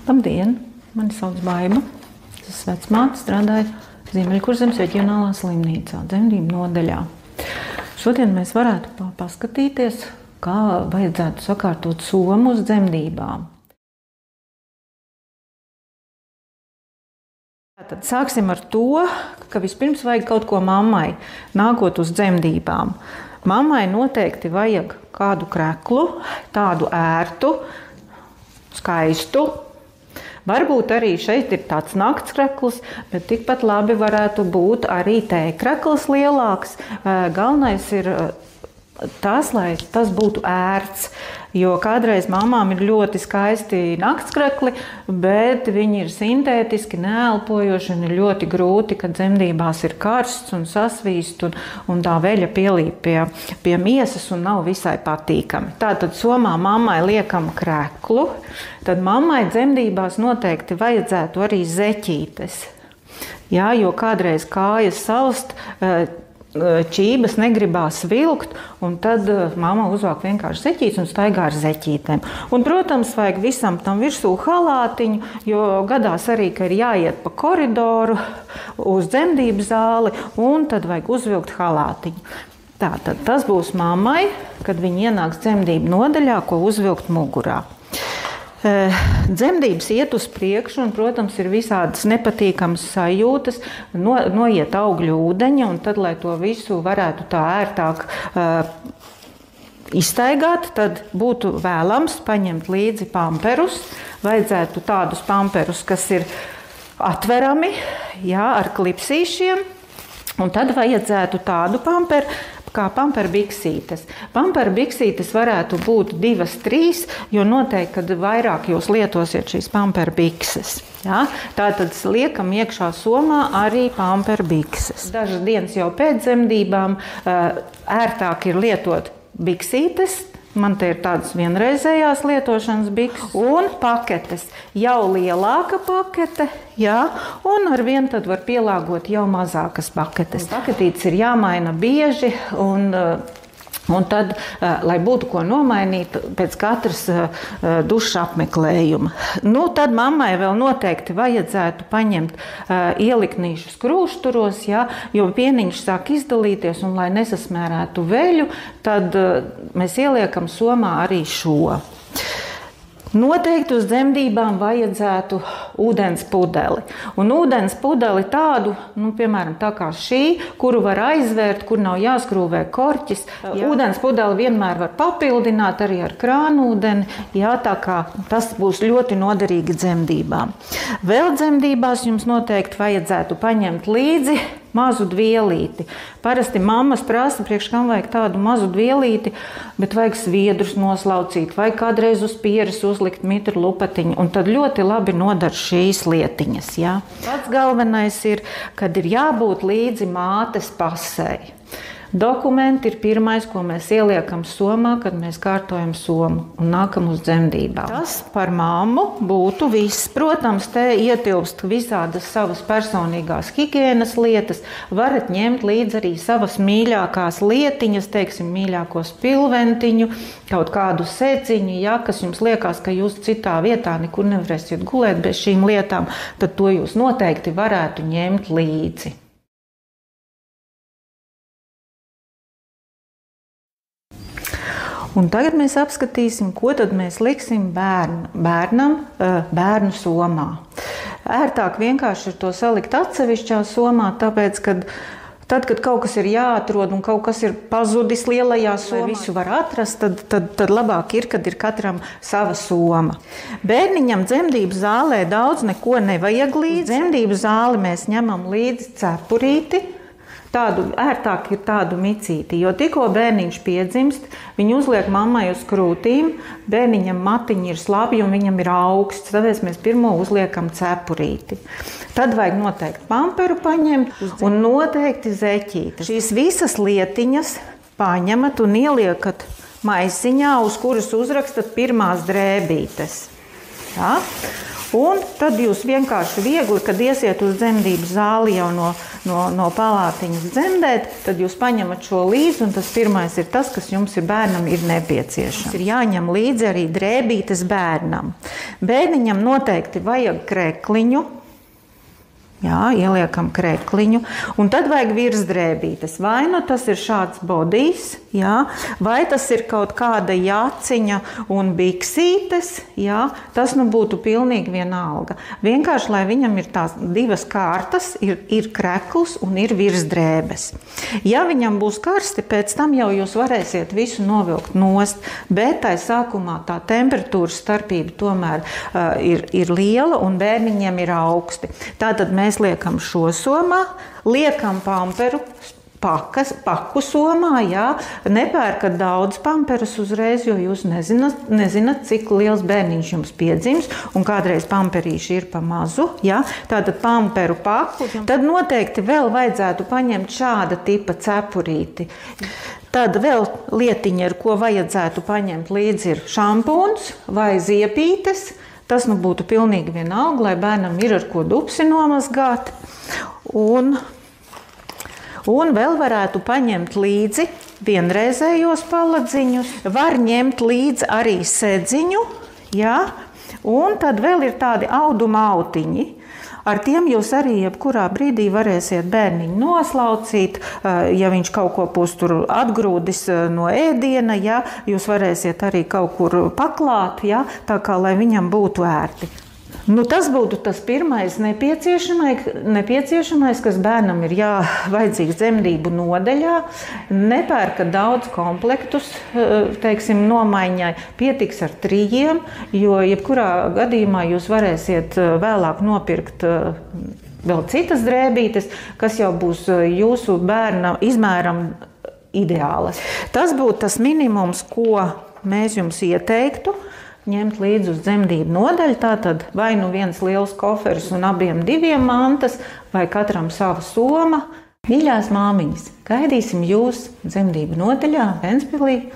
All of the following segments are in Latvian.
Labdien! Mani sauc Baiba. Es esmu vecmāte, strādāju Ziemeļkurzemes reģionālā slimnīcā, dzemdību nodaļā. Šodien mēs varētu paskatīties, kā vajadzētu sakārtot somu uz dzemdībām. Tad sāksim ar to, ka vispirms vajag kaut ko mammai, nākot uz dzemdībām. Mammai noteikti vajag kādu kreklu, tādu ērtu, skaistu. Varbūt arī šeit ir tāds naktskrekls, bet tikpat labi varētu būt arī tēkrekls lielāks. Galvenais ir tas, lai tas būtu ērts, jo kādreiz mamām ir ļoti skaisti naktskrekli, bet viņi ir sintētiski, neelpojoši un ir ļoti grūti, kad dzemdībās ir karsts un sasvīst un tā veļa pielīp pie miesas un nav visai patīkami. Tātad somā mammai liekam kreklu, tad mammai dzemdībās noteikti vajadzētu arī zeķītes. Jā, jo kādreiz kājas salst, ķības negribās vilkt, un tad mamma uzvāk vienkārši zeķītes un staigā ar zeķītēm. Un, protams, vajag visam tam virsū halātiņu, jo gadās arī, ka ir jāiet pa koridoru uz dzemdību zāli, un tad vajag uzvilkt halātiņu. Tātad tas būs mammai, kad viņa ienāks dzemdību nodaļā, ko uzvilkt mugurā. Dzemdības iet uz priekšu, un, protams, ir visādas nepatīkamas sajūtas, noiet augļu ūdeņa, un tad, lai to visu varētu tā ērtāk izstaigāt, tad būtu vēlams paņemt līdzi pamperus. Vajadzētu tādus pamperus, kas ir atverami, jā, ar klipsīšiem, un tad vajadzētu tādu pamperu, kā pamperbiksītes. Pamperbiksītes varētu būt 2, 3, jo noteikti, kad vairāk jūs lietosiet šīs pamperbikses. Ja? Tātad liekam iekšā somā arī pamperbikses. Dažas dienas jau pēc dzemdībām ērtāk ir lietot biksītes. Man te ir tādas vienreizējās lietošanas bikses un paketes. Jau lielāka pakete, jā, un ar vienu tad var pielāgot jau mazākas paketes. Paketītes ir jāmaina bieži un tad, lai būtu ko nomainīt pēc katras dušas apmeklējuma. Nu, tad mammai vēl noteikti vajadzētu paņemt ieliknīšus krūšturos, ja, jo pieniņš sāk izdalīties, un lai nesasmērētu veļu, tad mēs ieliekam somā arī šo. Noteikti uz dzemdībām vajadzētu ūdens pudeli. Un ūdens pudeli tādu, piemēram, tā kā šī, kuru var aizvērt, kur nav jāskrūvē korķis. Jā. Ūdens pudeli vienmēr var papildināt arī ar krānūdeni, jā, tā kā tas būs ļoti noderīgi dzemdībām. Vēl dzemdībās jums noteikti vajadzētu paņemt līdzi mazu dvielīti. Parasti mammas prasa, priekš kam vajag tādu mazu dvielīti, bet vajag sviedrus noslaucīt, vai kādreiz uz pieres uzlikt mitru lupatiņu, un tad ļoti labi nodar šīs lietiņas. Ja? Pats galvenais ir, kad ir jābūt līdzi mātes pasei. Dokumenti ir pirmais, ko mēs ieliekam somā, kad mēs kārtojam somu un nākam uz dzemdībām. Tas par mammu būtu viss. Protams, te ietilpst visādas savas personīgās higienas lietas. Varat ņemt līdzi arī savas mīļākās lietiņas, teiksim, mīļāko spilventiņu, kaut kādu sēciņu, ja, kas jums liekas, ka jūs citā vietā nekur nevarēsiet gulēt bez šīm lietām, tad to jūs noteikti varētu ņemt līdzi. Un tagad mēs apskatīsim, ko tad mēs liksim bērnam bērnu somā. Ērtāk vienkārši ir to salikt atsevišķā somā, tāpēc, kad tad, kad kaut kas ir jāatrod un kaut kas ir pazudis lielajā somā, visu var atrast, tad labāk ir, kad ir katram sava soma. Bērniņam dzemdību zālē daudz neko nevajag līdzi. Dzemdību zāli mēs ņemam līdzi cepurīti. Tādu ērtāk ir tādu micīti, jo tikko bērniņš piedzimst, viņu uzliek mammai uz krūtīm, bērniņam matiņi ir slapji un viņam ir augsts, tāpēc mēs pirmo uzliekam cepurīti. Tad vajag noteikti pamperu paņemt un noteikti zeķītes. Šīs visas lietiņas paņemat un ieliekat maisiņā, uz kuras uzrakstat pirmās drēbītes. Ja? Un tad jūs vienkārši viegli, kad iesiet uz dzemdību zāli jau no palātiņas dzemdēt, tad jūs paņemat šo līdzi, un tas pirmais ir tas, kas jums ir bērnam ir nepieciešams. Ir jāņem līdzi arī drēbītes bērnam. Bērniņam noteikti vajag krekliņu. Jā, ieliekam krekliņu, un tad vajag virsdrēbītes. Vai nu tas ir šāds bodijs, jā, vai tas ir kaut kāda jaciņa un biksītes, jā, tas nu būtu pilnīgi vienalga. Vienkārši, lai viņam ir tās divas kārtas, ir krekls un ir virsdrēbes. Ja viņam būs karsti, pēc tam jau jūs varēsiet visu novilkt nost, bet tai sākumā tā temperatūras starpība tomēr ir liela un bērniņiem ir augsti. Tātad mēs liekam šo somā, liekam pamperu paku somā, jā. Nepērkat daudz pamperus uzreiz, jo jūs nezināt, cik liels bērniņš jums piedzims, un kādreiz pamperīši ir pa mazu, jā. Tātad pamperu paku. Tad noteikti vēl vajadzētu paņemt šāda tipa cepurīti. Tad vēl lietiņa, ar ko vajadzētu paņemt līdzi, ir šampūns vai ziepītes. Tas nu būtu pilnīgi vienalga, lai bērnam ir ar ko dupsi nomazgāt. Un vēl varētu paņemt līdzi vienreizējos paladziņus. Var ņemt līdzi arī sedziņu, jā. Un tad vēl ir tādi auduma autiņi. Ar tiem jūs arī jebkurā brīdī varēsiet bērniņu noslaucīt, ja viņš kaut ko būs tur atgrūdis no ēdiena, ja, jūs varēsiet arī kaut kur paklāt, ja, tā kā lai viņam būtu ērti. Nu, tas būtu tas pirmais nepieciešamais, kas bērnam ir vajadzīgs dzemdību nodaļā. Nepērka daudz komplektus, teiksim, nomaiņai. Pietiks ar 3, jo jebkurā gadījumā jūs varēsiet vēlāk nopirkt vēl citas drēbītes, kas jau būs jūsu bērna izmēram ideālas. Tas būtu tas minimums, ko mēs jums ieteiktu. Ņemt līdzi uz dzemdību nodaļu, tātad vai nu viens liels koferis un abiem 2 mantas, vai katram sava soma. Mīļās māmiņas, gaidīsim jūs dzemdību nodaļā Ventspilī,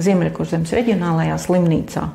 Ziemeļkurzemes reģionālajā slimnīcā.